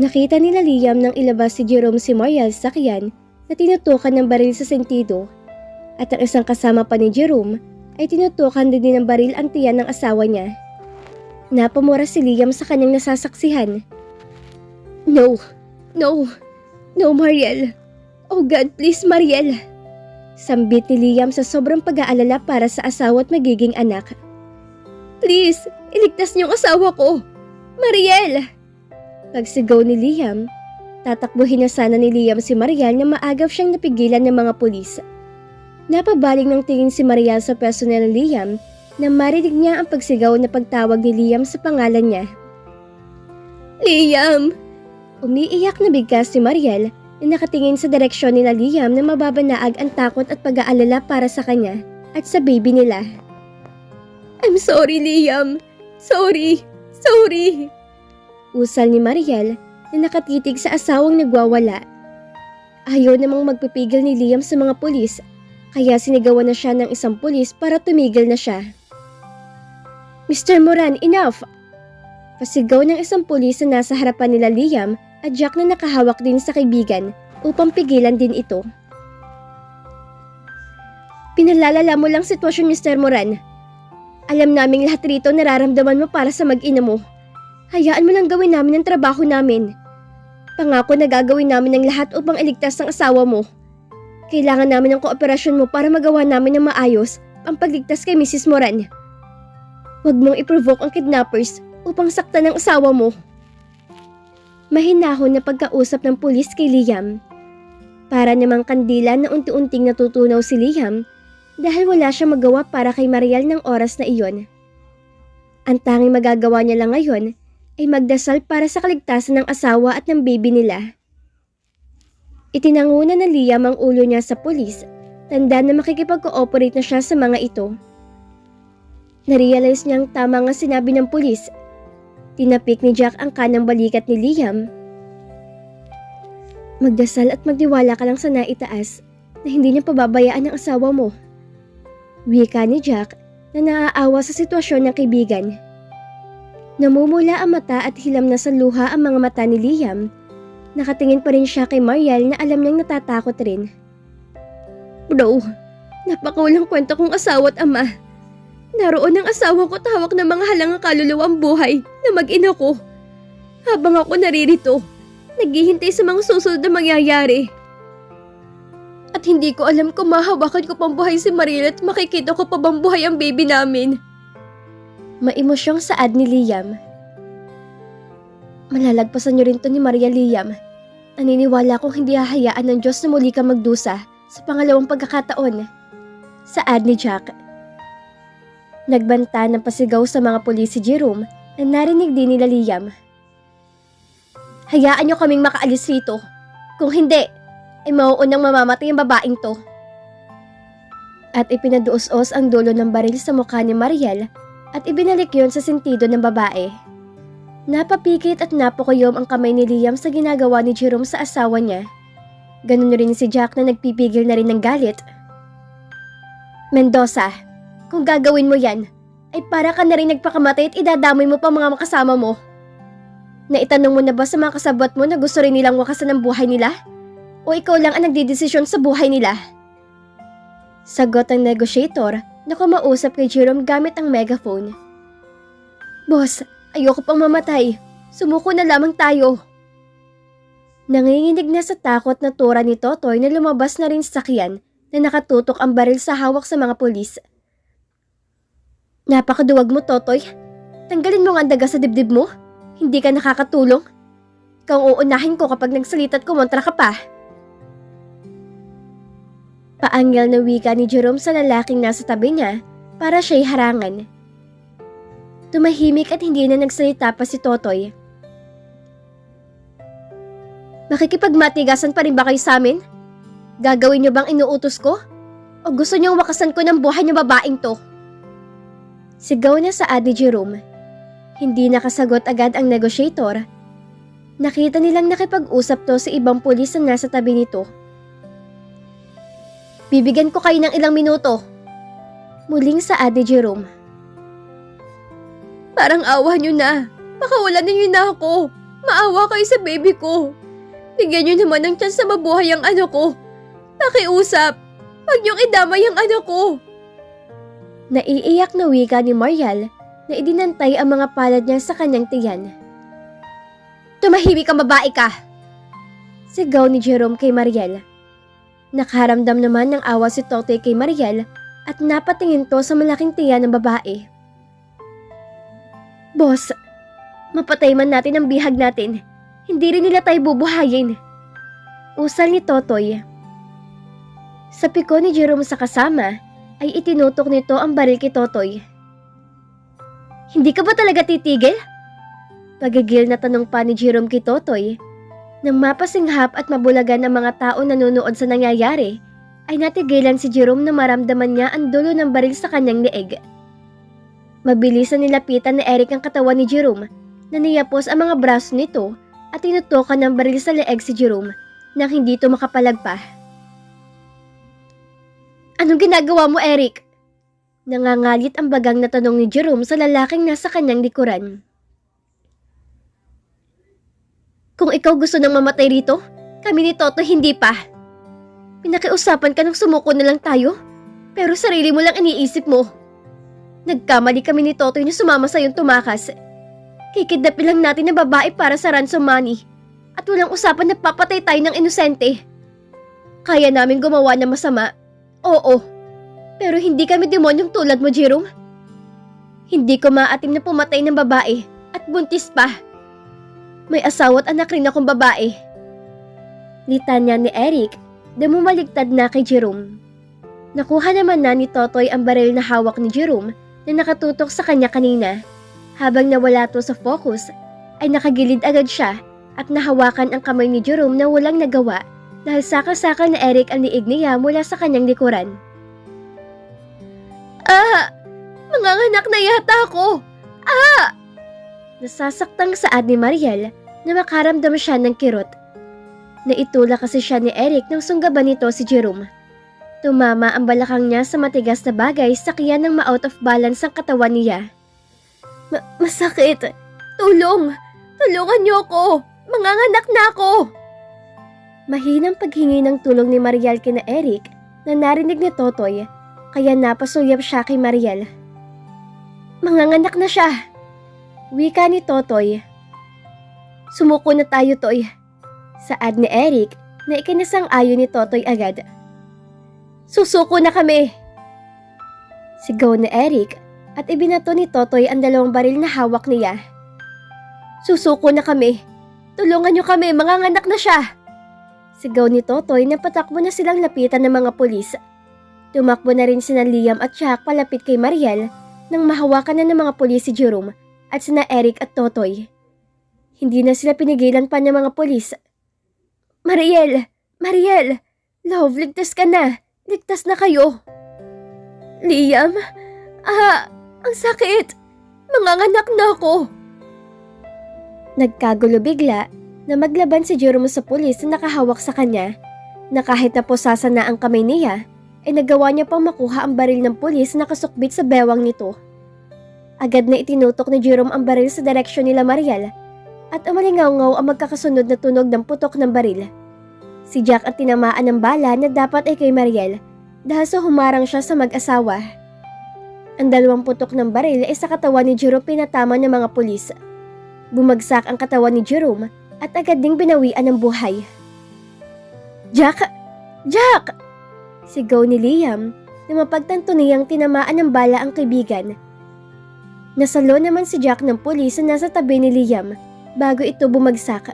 Nakita nila Liam nang ilabas si Jerome si Mariel sa sakyan na tinutukan ng baril sa sentido at ang isang kasama pa ni Jerome ay tinutukan din ng baril ang tiyan ng asawa niya. Napamura si Liam sa kanyang nasasaksihan. No, no, no Mariel. Oh God, please Mariel. Sambit ni Liam sa sobrang pag-aalala para sa asawa at magiging anak. Please, iligtas niyo ang asawa ko. Mariel! Pagsigaw ni Liam, tatakbuhin na sana ni Liam si Mariel na maagap siyang napigilan ng mga pulis. Napabaling ng tingin si Mariel sa personel ni Liam na marinig niya ang pagsigaw na pagtawag ni Liam sa pangalan niya. Liam! Umiiyak na bigkas si Mariel na nakatingin sa direksyon nila Liam na mababanaag ang takot at pag-aalala para sa kanya at sa baby nila. I'm sorry, Liam. Sorry. Usal ni Mariel na nakatitig sa asawang nagwawala. Ayaw namang magpipigil ni Liam sa mga pulis, kaya sinigawan na siya ng isang pulis para tumigil na siya. Mr. Moran, enough! Pasigaw ng isang pulis na nasa harapan nila Liam at Jack na nakahawak din sa kaibigan upang pigilan din ito. Pinalalala mo lang sitwasyon, Mr. Moran. Alam naming lahat rito nararamdaman mo para sa mag-ina mo. Hayaan mo lang gawin namin ang trabaho namin. Pangako na gagawin namin ang lahat upang iligtas ang asawa mo. Kailangan namin ng kooperasyon mo para magawa namin ng maayos ang pagligtas kay Mrs. Moran. Huwag mong i-provoke ang kidnappers upang saktan ang asawa mo. Mahinahon na pagkausap ng pulis kay Liam. Para namang kandila na unti-unting natutunaw si Liam dahil wala siyang magawa para kay Mariel ng oras na iyon. Ang tanging magagawa niya lang ngayon ay magdasal para sa kaligtasan ng asawa at ng baby nila. Itinanguna na Liam ang ulo niya sa pulis, tanda na makikipag-cooperate na siya sa mga ito. Narealize niyang tama nga sinabi ng pulis. Tinapik ni Jack ang kanang balikat ni Liam. Magdasal at magtiwala ka lang sa naitaas na hindi niya pababayaan ang asawa mo. Wika ni Jack na naaawa sa sitwasyon ng kaibigan. Namumula ang mata at hilam na sa luha ang mga mata ni Liam. Nakatingin pa rin siya kay Mariel na alam niyang natatakot rin. Bro, napakawalang kwenta kong asawa at ama. Naroon ang asawa ko tawak ng mga halangang kaluluwang buhay na mag-ina ko. Habang ako naririto, naghihintay sa mga susunod na mangyayari. At hindi ko alam kung mahawakan ko pang buhay si Mariel at makikita ko pa bang buhay ang baby namin. Maimosyong saad ni Liam. Malalagpasan niyo rin to ni Mariel, Liam. Naniniwala kong hindi hahayaan ng Diyos na muli ka magdusa sa pangalawang pagkakataon. Saad ni Jack. Nagbanta ng pasigaw sa mga pulis si Jerome na narinig din nila Liam. Hayaan niyo kaming makaalis rito. Kung hindi, ay mauunang mamamatay ang babaeng to. At ipinaduos-os ang dulo ng baril sa mukha ni Mariel at ibinalik yon sa sentido ng babae. Napapikit at napakuyom ang kamay ni Liam sa ginagawa ni Jerome sa asawa niya. Ganun rin si Jack na nagpipigil na rin ng galit. Mendoza, kung gagawin mo yan, ay para ka na rin nagpakamatay at idadamay mo pa mga makasama mo. Naitanong mo na ba sa mga kasabot mo na gusto rin nilang wakasan ang buhay nila? O ikaw lang ang nagdidesisyon sa buhay nila? Sagot ang negotiator na kumausap kay Jerome gamit ang megaphone. Boss, ayoko pang mamatay. Sumuko na lamang tayo. Nanginginig na sa takot na tura ni Totoy na lumabas na rin sa sakyan na nakatutok ang baril sa hawak sa mga pulis. Napakaduwag mo, Totoy. Tanggalin mo nga ang daga sa dibdib mo. Hindi ka nakakatulong. Ikaw ang uunahin ko kapag nagsalita at kumontra ka pa. Paangal na wika ni Jerome sa lalaking nasa tabi niya para siya'y harangan. Tumahimik at hindi na nagsalita pa si Totoy. Makikipagmatigasan pa rin ba kayo sa amin? Gagawin niyo bang inuutos ko? O gusto niyong wakasan ko ng buhay ng babaeng to? Sigaw na saad ni Jerome. Hindi nakasagot agad ang negotiator. Nakita nilang nakipag-usap to sa ibang pulis na nasa tabi nito. Bibigyan ko kayo ng ilang minuto. Muling saad ni Jerome. Parang awa niyo na. Pakawalan niyo na ako. Maawa kayo sa baby ko. Bigyan niyo naman ng chance na mabuhay ang anak ko. Pakiusap, huwag niyong idamay ang anak ko. Naiiyak na wika ni Mariel na idinantay ang mga palad niya sa kanyang tiyan. Tumahimik kang babae ka! Sigaw ni Jerome kay Mariel. Nakaramdam naman ng awa si Totoy kay Mariel at napatingin to sa malaking tiyan ng babae. Boss, mapatay man natin ang bihag natin, hindi rin nila tayo bubuhayin. Usal ni Totoy. Sa piko ni Jerome sa kasama, ay itinutok nito ang baril kay Totoy. Hindi ka ba talaga titigil? Pagigil na tanong pa ni Jerome kay Totoy. Nang mapasinghap at mabulagan ang mga tao nanonood sa nangyayari, ay natigilan si Jerome na maramdaman niya ang dulo ng baril sa kanyang leeg. Mabilis na nilapitan ni Eric ang katawan ni Jerome na niyapos ang mga braso nito at tinutukan ng baril sa leeg si Jerome nang hindi ito makapalagpa. Anong ginagawa mo, Eric? Nangangalit ang bagang na tanong ni Jerome sa lalaking nasa kanyang likuran. Kung ikaw gusto nang mamatay rito, kami ni Toto hindi pa. Pinakiusapan ka nang sumuko na lang tayo, pero sarili mo lang iniisip mo. Nagkamali kami ni Totoy na sumama sa iyong tumakas. Kikidnapin lang natin ang babae para sa ransom money at walang usapan na papatay tayo ng inosente. Kaya namin gumawa ng masama, oo, pero hindi kami demonyong tulad mo, Jerome. Hindi ko maatim na pumatay ng babae at buntis pa. May asawa at anak rin akong babae. Litanya ni Eric na bumaligtad na kay Jerome. Nakuha naman na ni Totoy ang baril na hawak ni Jerome na nakatutok sa kanya kanina. Habang nawala to sa focus, ay nakagilid agad siya at nahawakan ang kamay ni Jerome na walang nagawa dahil sakal-sakal na Eric ang liig niya mula sa kanyang likuran. Manganganak na yata ako! Nasasaktang saad ni Mariel na makaramdam siya ng kirot. Naitula kasi siya ni Eric nang sunggaban nito si Jerome. Tumama ang balakang niya sa matigas na bagay sa kiyan ng ma-out of balance ang katawan niya. Masakit! Tulong! Tulungan niyo ako! Manganganak na ako! Mahinang paghingi ng tulong ni Mariel kina Eric na narinig ni Totoy, kaya napasuyap siya kay Mariel. Manganganak na siya! Wika ni Totoy. Sumuko na tayo, Toy. Saad ni Eric na ikinasang-ayon ni Totoy agad. Susuko na kami! Sigaw ni Eric at ibinato ni Totoy ang 2 baril na hawak niya. Susuko na kami! Tulungan niyo kami! Manganganak na siya! Sigaw ni Totoy na patakbo na silang lapitan ng mga pulis. Tumakbo na rin sina Liam at Jack palapit kay Mariel nang mahawakan na ng mga pulis si Jerome at sina Eric at Totoy. Hindi na sila pinigilan pa ng mga pulis. Mariel! Mariel! Love, ligtas ka na! Ligtas na kayo! Liam? Ang sakit! Manganganak na ako! Nagkagulo bigla na maglaban si Jerome sa pulis na nakahawak sa kanya na kahit naposasa na ang kamay niya, ay nagawa niya pang makuha ang baril ng pulis na nakasukbit sa bewang nito. Agad na itinutok ni Jerome ang baril sa direksyon nila Mariel at umalingaw-ngaw ang magkakasunod na tunog ng putok ng baril. Si Jack ang tinamaan ng bala na dapat ay kay Mariel dahil sa humarang siya sa mag-asawa. Ang 2 putok ng baril ay sa katawan ni Jerome pinatama ng mga pulis. Bumagsak ang katawan ni Jerome at agad ding binawian ng buhay. Jack! Jack! Sigaw ni Liam na mapagtanto niyang tinamaan ng bala ang kaibigan. Nasalo naman si Jack ng pulis na nasa tabi ni Liam bago ito bumagsak.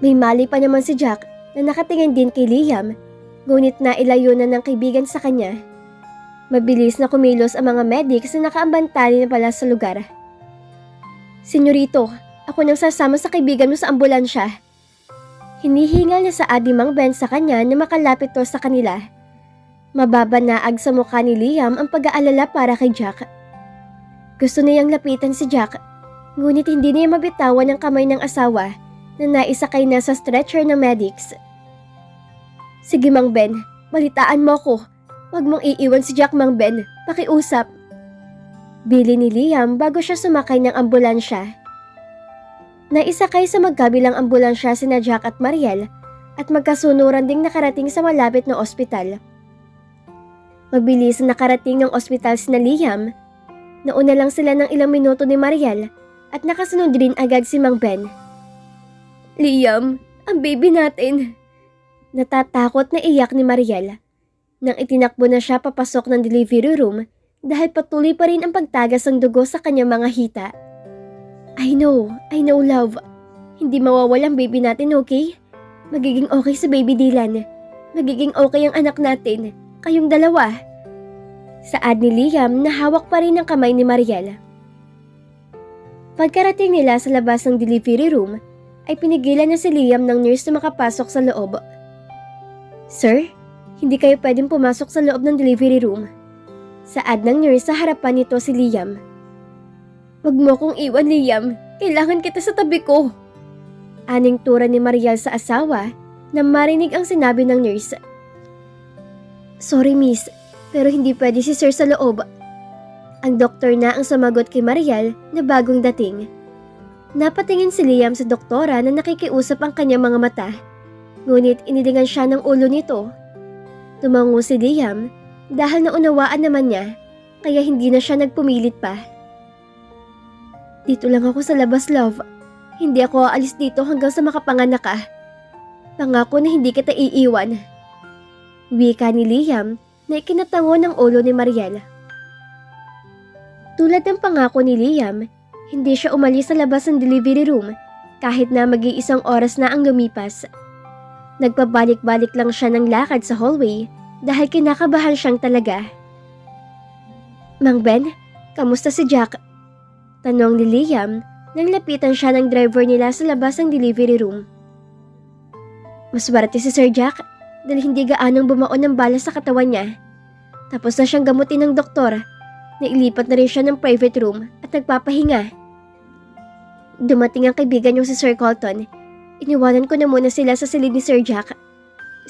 May mali pa naman si Jack na nakatingin din kay Liam, ngunit nailayo na ng kaibigan sa kanya. Mabilis na kumilos ang mga medics na nakaambantali na pala sa lugar. Senyorito, ako nang sasama sa kaibigan mo sa ambulansya. Hinihingal na sa Adi Mang Ben sa kanya na makalapit to sa kanila. Mababanaag sa mukha ni Liam ang pag-aalala para kay Jack. Gusto niyang lapitan si Jack, ngunit hindi niya mabitawan ang kamay ng asawa na naisakay na sa stretcher ng medics. Sige Mang Ben, balitaan mo ko. Huwag mong iiwan si Jack, Mang Ben. Pakiusap. Bili ni Liam bago siya sumakay ng ambulansya. Naisakay sa magkabilang ambulansya sina Jack at Mariel at magkasunuran ding nakarating sa malapit na ospital. Mabilis na nakarating ng ospital sina Liam. Nauna lang sila ng ilang minuto ni Mariel at nakasunod rin agad si Mang Ben. Liam, ang baby natin. Natatakot na iyak ni Mariel nang itinakbo na siya papasok ng delivery room dahil patuloy pa rin ang pagtagas ng dugo sa kanyang mga hita. I know love. Hindi mawawala ang baby natin, okay? Magiging okay sa baby Dylan. Magiging okay ang anak natin. Kayong dalawa. Saad ni Liam na hawak pa rin ang kamay ni Mariel. Pagkarating nila sa labas ng delivery room, ay pinigilan na si Liam ng nurse na makapasok sa loob. Sir, hindi kayo pwedeng pumasok sa loob ng delivery room. Saad ng nurse sa harapan nito si Liam. Wag mo akong iwan, Liam. Kailangan kita sa tabi ko. Aning tura ni Mariel sa asawa na marinig ang sinabi ng nurse. Sorry miss, pero hindi pwede si sir sa loob. Ang doktor na ang sumagot kay Mariel na bagong dating. Napatingin si Liam sa doktora na nakikiusap ang kanyang mga mata. Ngunit inilingan siya ng ulo nito. Tumango si Liam dahil naunawaan naman niya kaya hindi na siya nagpumilit pa. Dito lang ako sa labas, love. Hindi ako aalis dito hanggang sa makapanganak ka. Pangako na hindi kita iiwan. Wika ni Liam na ikinatango ng ulo ni Mariel. Tulad ng pangako ni Liam, hindi siya umalis sa labas ng delivery room kahit na mag-iisang oras na ang lumipas. Nagpabalik-balik lang siya ng lakad sa hallway dahil kinakabahan siyang talaga. Mang Ben, kamusta si Jack? Tanong ni Liam nang lapitan siya ng driver nila sa labas ng delivery room. Maswerte si Sir Jack dahil hindi gaanong bumaon ng bala sa katawan niya. Tapos na siyang gamutin ng doktor. Nailipat na rin siya ng private room at nagpapahinga. Dumating ang kaibigan niyo si Sir Colton. Iniwanan ko na muna sila sa silid ni Sir Jack.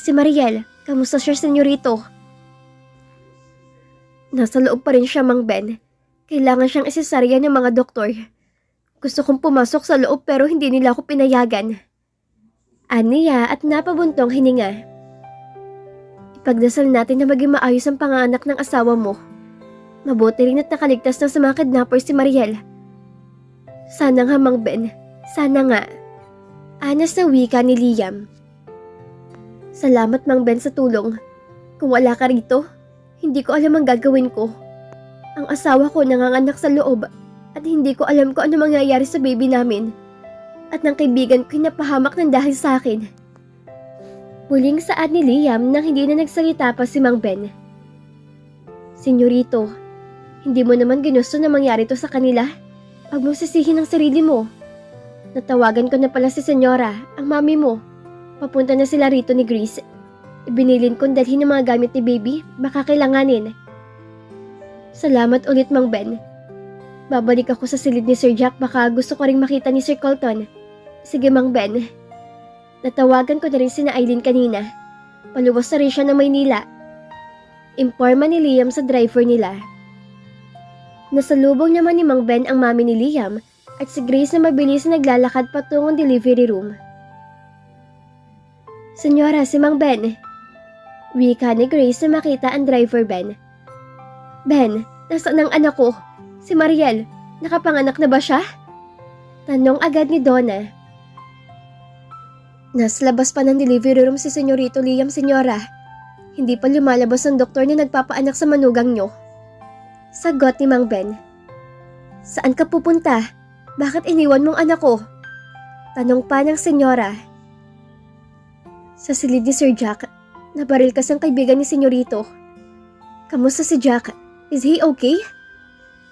Si Mariel, kamusta siya, senyorito? Nasa loob pa rin siya, Mang Ben. Kailangan siyang isesarya ng mga doktor. Gusto kong pumasok sa loob pero hindi nila ako pinayagan. Aniya at napabuntong hininga. Ipagdasal natin na maging maayos ang panganak ng asawa mo. Mabuti rin at nakaligtas na sa mga kidnappers si Mariel. Sana nga, Mang Ben. Sana nga. Anas na wika ni Liam. Salamat, Mang Ben, sa tulong. Kung wala ka rito, hindi ko alam ang gagawin ko. Ang asawa ko nanganganak sa loob at hindi ko alam kung ano mangyayari sa baby namin. At ng kaibigan ko napahamak ng dahil sa akin. Muling saad ni Liam nang hindi na nagsalita pa si Mang Ben. Senyorito, hindi mo naman ginusto na mangyari to sa kanila? Huwag mong sisihin ang sarili mo. Natawagan ko na pala si Senyora, ang mami mo. Papunta na sila rito ni Grace. Ibinilin kong dalhin ng mga gamit ni baby, baka kailanganin. Salamat ulit, Mang Ben. Babalik ako sa silid ni Sir Jack, baka gusto ko ring makita ni Sir Colton. Sige, Mang Ben. Natawagan ko na rin si Aileen kanina. Paluwas na rin siya ng Maynila. Imporma ni Liam sa driver nila. Nasalubong naman ni Mang Ben ang mami ni Liam at si Grace na mabilis na naglalakad patungong delivery room. Senyora, si Mang Ben. Wika ni Grace na makita ang driver Ben. Ben, nasaan ang anak ko? Si Mariel, nakapanganak na ba siya? Tanong agad ni Donna. Nasa labas pa ng delivery room si Senyorito Liam, senyora. Hindi pa lumalabas ang doktor na nagpapaanak sa manugang nyo. Sagot ni Mang Ben. Saan ka pupunta? Bakit iniwan mong anak ko? Tanong pa ng senyora. Sa silid ni Sir Jack, nabaril kasi ang kaibigan ni Senyorito. Kamusta si Jack? Is he okay?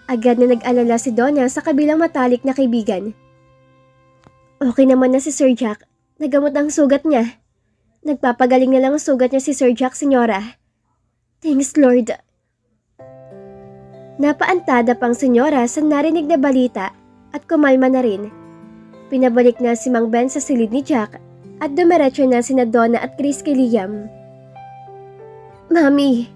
Agad na nag-alala si Donna sa kabilang matalik na kaibigan. Okay naman na si Sir Jack. Nagamot ang sugat niya. Nagpapagaling na lang ang sugat niya si Sir Jack, senyora. Thanks, Lord. Napaantada pang senyora sa narinig na balita at kumalma na rin. Pinabalik na si Mang Ben sa silid ni Jack at dumiretso na sina Donna at Chris kay Liam. Mami!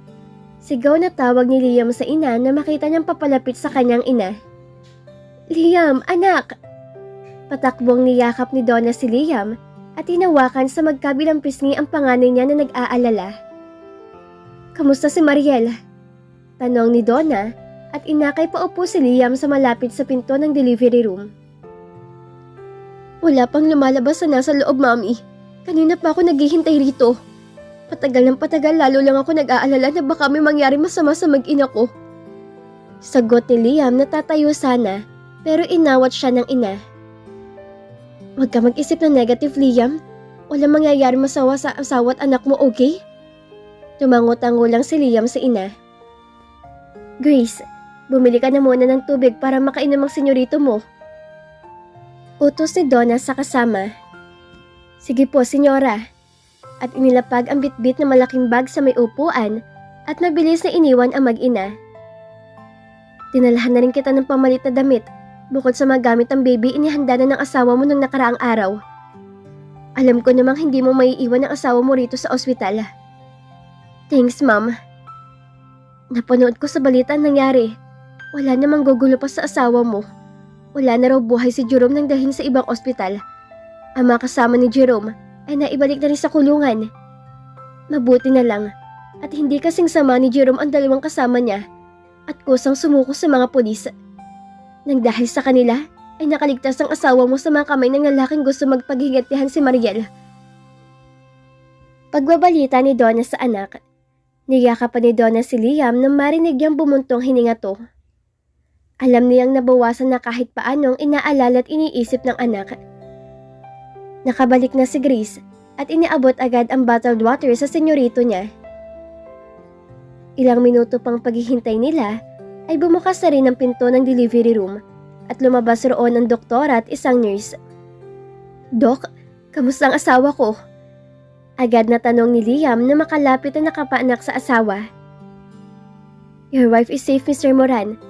Sigaw na tawag ni Liam sa ina na makita niyang papalapit sa kanyang ina. Liam, anak! Patakbong niyakap ni Donna si Liam at hinawakan sa magkabilang pisngi ang panganay niya na nag-aalala. "Kamusta si Mariel?" tanong ni Donna at inakay paupo si Liam sa malapit sa pinto ng delivery room. "Wala pang lumalabas na nasa loob, Mami. Kanina pa ako naghihintay rito. Patagal ng patagal, lalo lang ako nag-aalala na baka may mangyari masama sa mag-ina ko." Sagot ni Liam na tatayo sana, pero inawat siya ng ina. "Huwag ka mag-isip ng negative, Liam. Walang mangyayari masawa sa asawa at anak mo, okay?" Tumango-tango lang si Liam sa ina. "Grace, bumili ka na muna ng tubig para makainom ang senyorito mo." Utos ni Donna sa kasama. "Sige po, senyora." At inilapag ang bitbit na malaking bag sa may upuan at mabilis na iniwan ang mag-ina. "Dinalahan na rin kita ng pamalit na damit. Bukod sa magamit ang baby, inihanda na ng asawa mo nung nakaraang araw. Alam ko namang hindi mo maiiwan ang asawa mo rito sa ospital." "Thanks, Ma'am." "Napanood ko sa balita ang nangyari. Wala namang gugulo pa sa asawa mo. Wala na raw buhay si Jerome nang dalhin sa ibang ospital. Ang mga kasama ni Jerome ay naibalik na rin sa kulungan. Mabuti na lang at hindi kasing sama ni Jerome ang dalawang kasama niya at kusang sumuko sa mga pulis. Nang dahil sa kanila ay nakaligtas ang asawa mo sa mga kamay ng lalaking gusto magpaghigantihan si Mariel." Pagbabalita ni Donna sa anak, niyakapan ni Donna si Liam nang marinig niyang bumuntong hininga to. Alam niyang nabawasan na kahit paanong inaalala at iniisip ng anak. Nakabalik na si Grace at iniabot agad ang bottled water sa senyorito niya. Ilang minuto pang paghihintay nila ay bumukas na rin ang pinto ng delivery room at lumabas roon ang doktora at isang nurse. "Dok, kamusta ang asawa ko?" Agad na tanong ni Liam na makalapit na nakapaanak sa asawa. "Your wife is safe, Mr. Moran,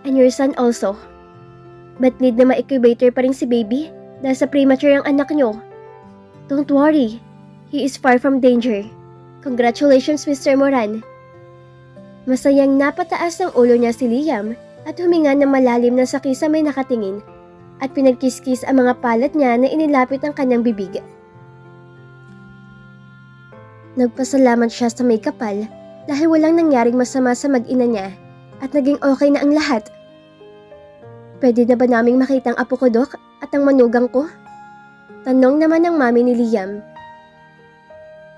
and your son also. But need na ma-incubator pa rin si baby dahil sa premature ang anak nyo. Don't worry, he is far from danger. Congratulations, Mr. Moran." Masayang napataas ng ulo niya si Liam at huminga ng malalim na sa may nakatingin at pinagkiskis ang mga palad niya na inilapit ang kanyang bibig. Nagpasalamat siya sa may kapal dahil walang nangyaring masama sa mag-ina niya at naging okay na ang lahat. "Pwede na ba naming makita ang apo ko, Dok, at ang manugang ko?" tanong naman ng mami ni Liam.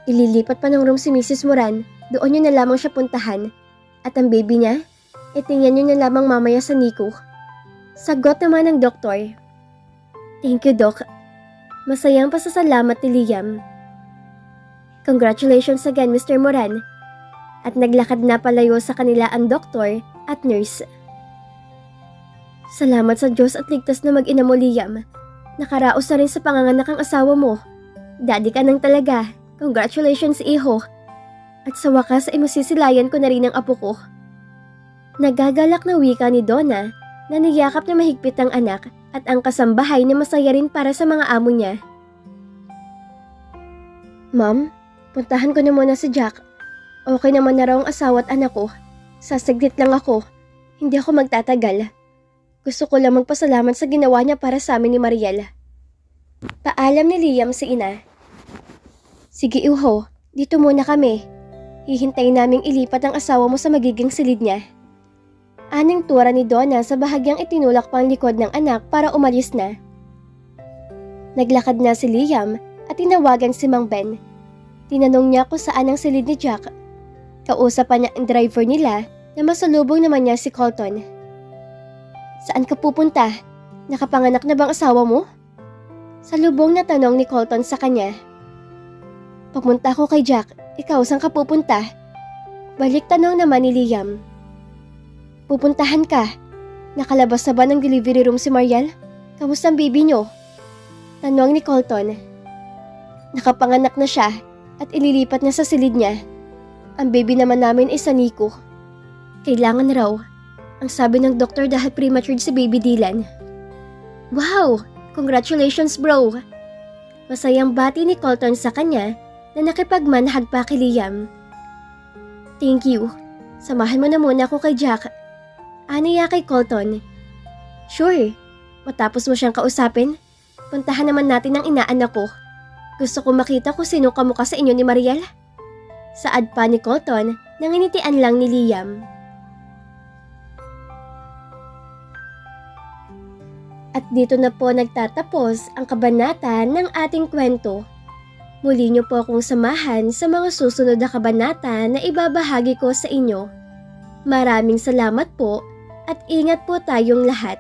"Ililipat pa ng room si Mrs. Moran, doon yun na lamang siya puntahan. At ang baby niya, itingnan nyo na lamang mamaya sa NICU." Sagot naman ng doktor. "Thank you, Doc." Masayang pasasalamat ni Liam. "Congratulations again, Mr. Moran." At naglakad na palayo sa kanila ang doktor at nurse. "Salamat sa Diyos at ligtas na mag-ina mo, Liam. Nakaraos na rin sa panganganak ang asawa mo. Daddy ka nang talaga. Congratulations, iho. At sa wakas ay masisilayan ko na rin ang apo ko." Nagagalak na wika ni Donna na niyakap na mahigpit ang anak at ang kasambahay na masaya rin para sa mga amo niya. "Ma'am, puntahan ko na muna si Jack. Okay naman na raw ang asawa at anak ko. Sasaglit lang ako. Hindi ako magtatagal. Gusto ko lang magpasalamat sa ginawa niya para sa amin ni Mariel." Paalam ni Liam sa ina. "Sige, iho, dito muna kami. Hihintayin naming ilipat ang asawa mo sa magiging silid niya." Aning tura ni Donna sa bahagyang itinulak pang likod ng anak para umalis na. Naglakad na si Liam at tinawagan si Mang Ben. Tinanong niya kung saan ang silid ni Jack. Kausapan niya ang driver nila na masalubong naman niya si Colton. "Saan ka pupunta? Nakapanganak na bang asawa mo?" Salubong na tanong ni Colton sa kanya. "Papunta ako kay Jack. Ikaw, saan ka pupunta?" Balik tanong naman ni Liam. "Pupuntahan ka. Nakalabas na ba ng delivery room si Mariel? Kamusta ang baby niyo?" Tanong ni Colton. "Nakapanganak na siya at ililipat na sa silid niya. Ang baby naman namin ay sa NICU. Kailangan raw. Ang sabi ng doktor dahil premature si baby Dylan." "Wow! Congratulations, bro!" Masayang bati ni Colton sa kanya na nakipagmanhag pa kay Liam. "Thank you. Samahan mo na muna ako kay Jack." Aniya kay Colton. "Sure. Matapos mo siyang kausapin, Puntahan naman natin ang inaanak ko. Gusto ko makita kung sino kamukha sa inyo ni Mariel. Saad pa ni Colton, nanginitian lang ni Liam. At dito na po nagtatapos ang kabanata ng ating kwento. Muli niyo po akong samahan sa mga susunod na kabanata na ibabahagi ko sa inyo. Maraming salamat po at ingat po tayong lahat.